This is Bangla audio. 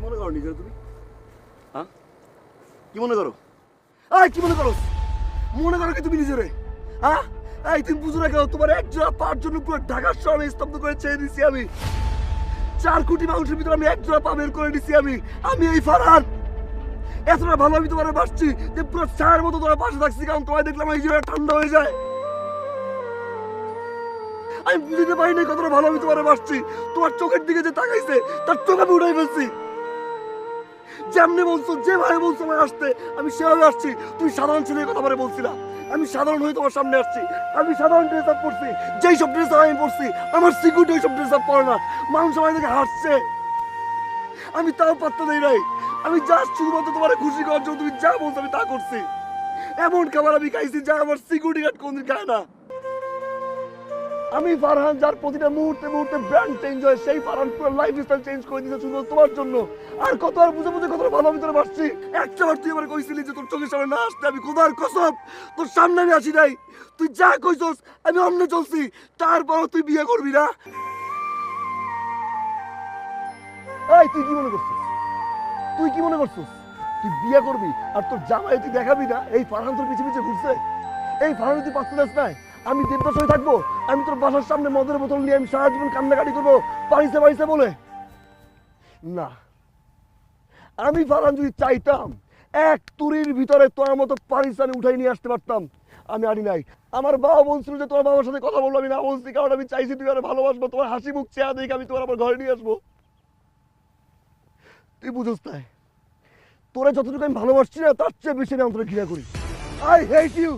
মনে করো নিজের তুমি? হ্যাঁ, কি মনে করো? কি মনে করো? মনে করো কি তুমি নিজেরে? হ্যাঁ, তুমি বুঝো না কেন? তোমার এক জোড়া পার জন্য পুরো ঢাকার শহরে স্তব্ধ করে ছেড়ে দিছি আমি। 4 কোটি মানুষের ভিতরে আমি এক জোড়া পা বের করে দিছি আমি এই ফারহান। এতটা ভালো আমি তোমার বাসছি যে পুরো ছায়ের মতো তোমার পাশে থাকছি, কারণ তোমায় দেখলাম এই জীবনটা ঠান্ডা হয়ে যায়। আমি বুঝতে পারি না কতটা ভালো আমি তোমার বাসছি। তোমার চোখের দিকে যে তাকাইছে তার চোখ আমি উঠাই ফেলছি। যেমনি বলছো, যেভাবে বলছো আমার আসতে, আমি সেভাবে আসছি। তুমি সাধারণ ছেলের কথা বলে বলছিলা, আমি সাধারণ হয়ে তোমার সামনে আসছি। আমি সাধারণ ড্রেস আপ পরছি, যেই সব ড্রেস আপ আমি পরছি আমার সিকিউরিটি ওই সব ড্রেস আপ পরে না। মানুষ আমার দেখে হাসছে, আমি তাও পাত্তা দেই নাই। আমি জাস্ট শুধুমাত্র তোমার খুশি করার জন্য তুমি যা বলছো আমি তা করছি। এমন খাবার আমি খাইছি যা আমার সিকিউরিটি গার্ড কোনদিন খায় না। আমি ফারহান, যার প্রতিটা মুহূর্তে মুহূর্তে ব্র্যান্ড চেঞ্জ হয়, সেই ফারহান পুরো লাইফ স্টাইল চেঞ্জ করে দিয়েছে শুধু তোমার জন্য। আর কত আর বুঝে বুঝে কত ভালো ভিতরে বাসছি। একটাবার তুই আমার কইছিলি যে তোর চোখের সামনে না আসতে, আমি খোদার কসম তোর সামনে আমি আসি নাই। তুই যা কইছস আমি অমনে চলছি, তারপর তুই বিয়ে করবি না। তুই কি মনে করছিস? তুই কি মনে করছিস তুই বিয়ে করবি আর তোর জামাই তুই দেখাবি না? এই ফারহান তোর পিছে পিছে ঘুরছে, এই ফারহান তুই পাত্তা দিস নাই। আমি দেবদাস হয়ে থাকবো? আমি তোর বাসার সামনে মদের বোতল নিয়ে আমি সারা জীবন কান্নাকাটি করবো পাইছে পাইছে বলে? না, আমি ফারহান যদি চাইতাম এক তুরির ভিতরে তোর মতো পারিস আমি উঠাই নিয়ে আসতে পারতাম। আমি আনি নাই। আমার বাবা বলছিল যে তোমার বাবার সাথে কথা বলবো, আমি না বলছি, কারণ আমি চাইছি তুই আর ভালোবাসবো, তোমার হাসি মুখ চেহারা দেখে আমি তোমার আমার ঘরে নিয়ে আসবো। তুই বুঝোস তাই, তোরা যতটুকু আমি ভালোবাসছি না তার চেয়ে বেশি আমি অন্তরে ঘৃণা করি। I hate you.